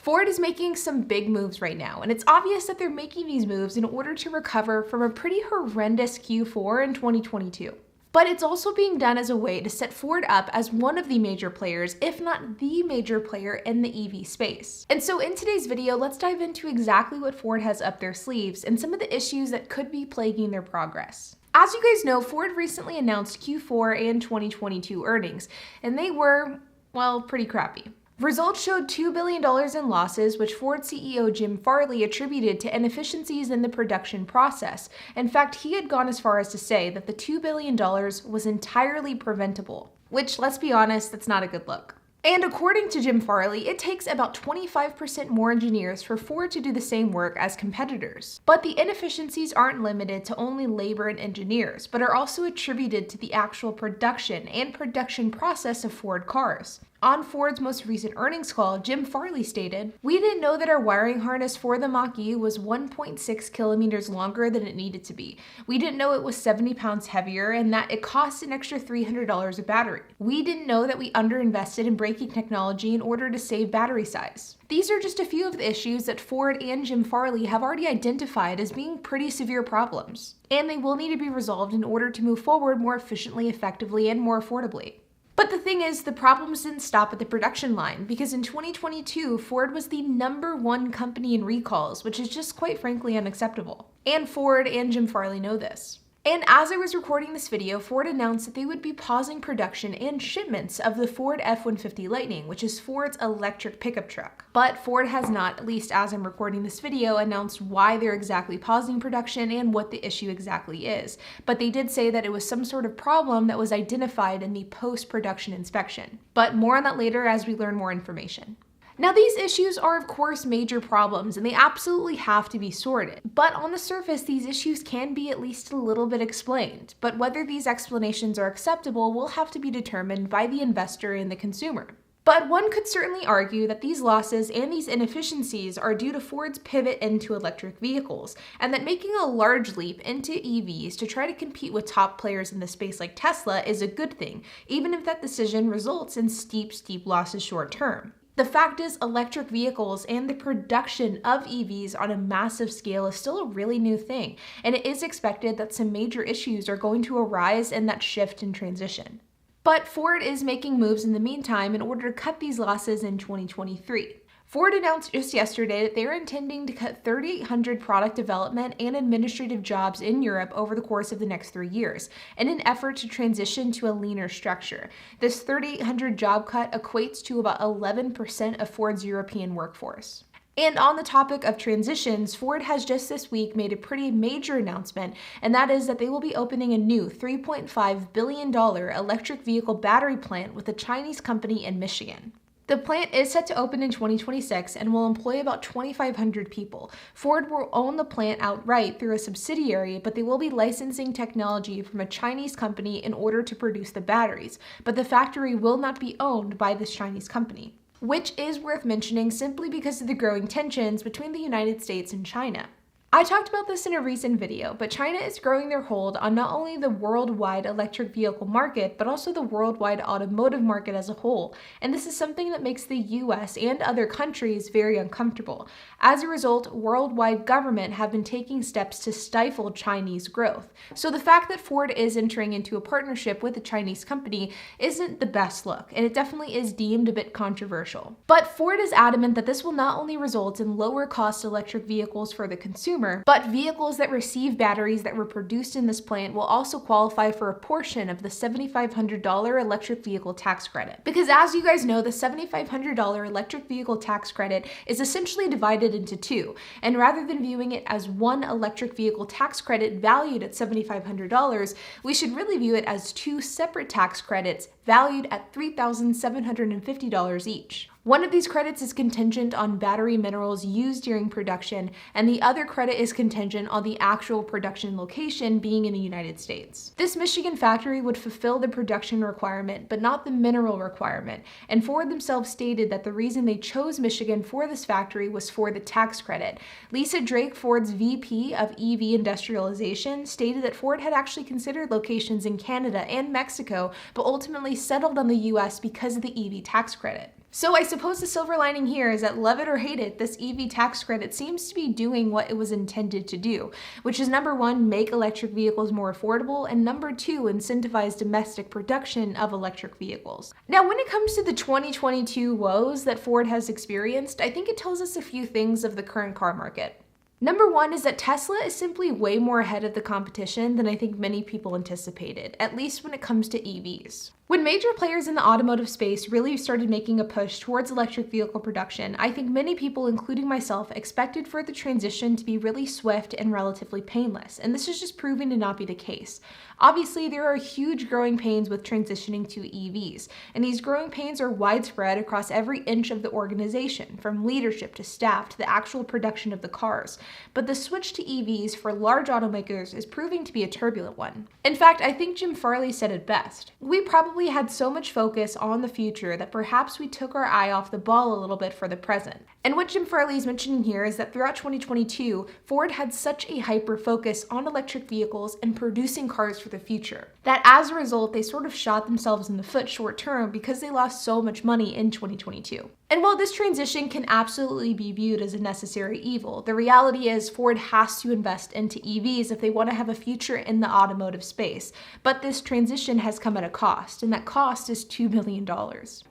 Ford is making some big moves right now, and it's obvious that they're making these moves in order to recover from a pretty horrendous Q4 in 2022. But it's also being done as a way to set Ford up as one of the major players, if not the major player in the EV space. And so in today's video, let's dive into exactly what Ford has up their sleeves and some of the issues that could be plaguing their progress. As you guys know, Ford recently announced Q4 and 2022 earnings, and they were, well, pretty crappy. Results showed $2 billion in losses, which Ford CEO Jim Farley attributed to inefficiencies in the production process. In fact, he had gone as far as to say that the $2 billion was entirely preventable, which, let's be honest, that's not a good look. And according to Jim Farley, it takes about 25% more engineers for Ford to do the same work as competitors. But the inefficiencies aren't limited to only labor and engineers, but are also attributed to the actual production and production process of Ford cars. On Ford's most recent earnings call, Jim Farley stated, "We didn't know that our wiring harness for the Mach-E was 1.6 kilometers longer than it needed to be. We didn't know it was 70 pounds heavier and that it cost an extra $300 a battery. We didn't know that we underinvested in braking technology in order to save battery size." These are just a few of the issues that Ford and Jim Farley have already identified as being pretty severe problems, and they will need to be resolved in order to move forward more efficiently, effectively, and more affordably. But the thing is, the problems didn't stop at the production line, because in 2022, Ford was the #1 company in recalls, which is just quite frankly unacceptable. And Ford and Jim Farley know this. And as I was recording this video, Ford announced that they would be pausing production and shipments of the Ford F-150 Lightning, which is Ford's electric pickup truck. But Ford has not, at least as I'm recording this video, announced why they're exactly pausing production and what the issue exactly is. But they did say that it was some sort of problem that was identified in the post-production inspection. But more on that later as we learn more information. Now, these issues are of course major problems and they absolutely have to be sorted. But on the surface, these issues can be at least a little bit explained. But whether these explanations are acceptable will have to be determined by the investor and the consumer. But one could certainly argue that these losses and these inefficiencies are due to Ford's pivot into electric vehicles, and that making a large leap into EVs to try to compete with top players in the space like Tesla is a good thing, even if that decision results in steep losses short term. The fact is, electric vehicles and the production of EVs on a massive scale is still a really new thing, and it is expected that some major issues are going to arise in that shift and transition. But Ford is making moves in the meantime in order to cut these losses in 2023. Ford announced just yesterday that they are intending to cut 3,800 product development and administrative jobs in Europe over the course of the next 3 years, in an effort to transition to a leaner structure. This 3,800 job cut equates to about 11% of Ford's European workforce. And on the topic of transitions, Ford has just this week made a pretty major announcement, and that is that they will be opening a new $3.5 billion electric vehicle battery plant with a Chinese company in Michigan. The plant is set to open in 2026 and will employ about 2,500 people. Ford will own the plant outright through a subsidiary, but they will be licensing technology from a Chinese company in order to produce the batteries. But the factory will not be owned by this Chinese company, which is worth mentioning simply because of the growing tensions between the United States and China. I talked about this in a recent video, but China is growing their hold on not only the worldwide electric vehicle market, but also the worldwide automotive market as a whole. And this is something that makes the US and other countries very uncomfortable. As a result, worldwide government have been taking steps to stifle Chinese growth. So the fact that Ford is entering into a partnership with a Chinese company isn't the best look, and it definitely is deemed a bit controversial. But Ford is adamant that this will not only result in lower cost electric vehicles for the consumer, but vehicles that receive batteries that were produced in this plant will also qualify for a portion of the $7,500 electric vehicle tax credit. Because as you guys know, the $7,500 electric vehicle tax credit is essentially divided into two, and rather than viewing it as one electric vehicle tax credit valued at $7,500, we should really view it as two separate tax credits valued at $3,750 each. One of these credits is contingent on battery minerals used during production, and the other credit is contingent on the actual production location being in the United States. This Michigan factory would fulfill the production requirement, but not the mineral requirement, and Ford themselves stated that the reason they chose Michigan for this factory was for the tax credit. Lisa Drake, Ford's VP of EV industrialization, stated that Ford had actually considered locations in Canada and Mexico, but ultimately settled on the US because of the EV tax credit. So I suppose the silver lining here is that, love it or hate it, this EV tax credit seems to be doing what it was intended to do, which is number one, make electric vehicles more affordable, and number two, incentivize domestic production of electric vehicles. Now, when it comes to the 2022 woes that Ford has experienced, I think it tells us a few things of the current car market. Number one is that Tesla is simply way more ahead of the competition than I think many people anticipated, at least when it comes to EVs. When major players in the automotive space really started making a push towards electric vehicle production, I think many people, including myself, expected for the transition to be really swift and relatively painless, and this is just proving to not be the case. Obviously, there are huge growing pains with transitioning to EVs, and these growing pains are widespread across every inch of the organization, from leadership to staff to the actual production of the cars. But the switch to EVs for large automakers is proving to be a turbulent one. In fact, I think Jim Farley said it best. We probably had so much focus on the future that perhaps we took our eye off the ball a little bit for the present. And what Jim Farley is mentioning here is that throughout 2022, Ford had such a hyper focus on electric vehicles and producing cars for the future, that as a result, they sort of shot themselves in the foot short term because they lost so much money in 2022. And while this transition can absolutely be viewed as a necessary evil, the reality is Ford has to invest into EVs if they want to have a future in the automotive space. But this transition has come at a cost, and that cost is $2 billion.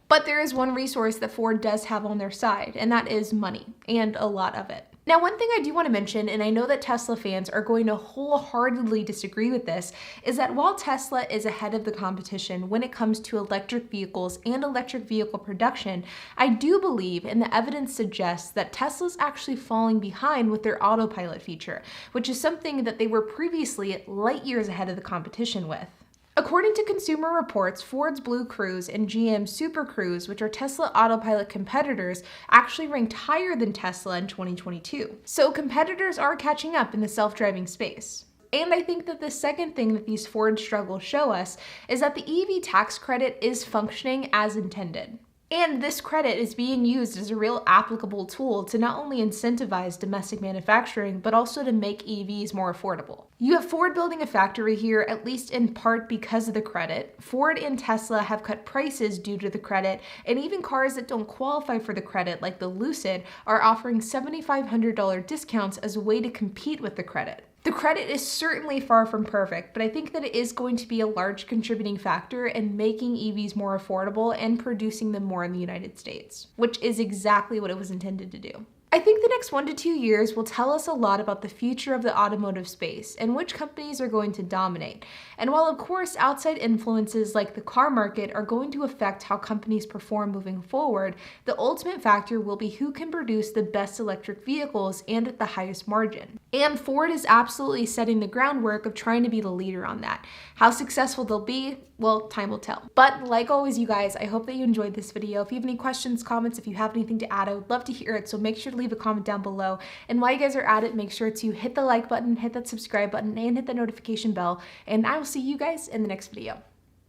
But there is one resource that Ford does have on their side, and that is money, and a lot of it. Now, one thing I do want to mention, and I know that Tesla fans are going to wholeheartedly disagree with this, is that while Tesla is ahead of the competition when it comes to electric vehicles and electric vehicle production, I do believe, and the evidence suggests, that Tesla's actually falling behind with their autopilot feature, which is something that they were previously light years ahead of the competition with. According to Consumer Reports, Ford's Blue Cruise and GM's Super Cruise, which are Tesla Autopilot competitors, actually ranked higher than Tesla in 2022. So competitors are catching up in the self-driving space. And I think that the second thing that these Ford struggles show us is that the EV tax credit is functioning as intended. And this credit is being used as a real applicable tool to not only incentivize domestic manufacturing, but also to make EVs more affordable. You have Ford building a factory here, at least in part because of the credit. Ford and Tesla have cut prices due to the credit, and even cars that don't qualify for the credit, like the Lucid, are offering $7,500 discounts as a way to compete with the credit. The credit is certainly far from perfect, but I think that it is going to be a large contributing factor in making EVs more affordable and producing them more in the United States, which is exactly what it was intended to do. I think the next 1 to 2 years will tell us a lot about the future of the automotive space and which companies are going to dominate. And while of course outside influences like the car market are going to affect how companies perform moving forward, the ultimate factor will be who can produce the best electric vehicles and at the highest margin. And Ford is absolutely setting the groundwork of trying to be the leader on that. How successful they'll be, well, time will tell. But like always, you guys, I hope that you enjoyed this video. If you have any questions, comments, if you have anything to add, I would love to hear it. So make sure to leave a comment down below. And while you guys are at it, make sure to hit the like button, hit that subscribe button, and hit the notification bell. And I will see you guys in the next video.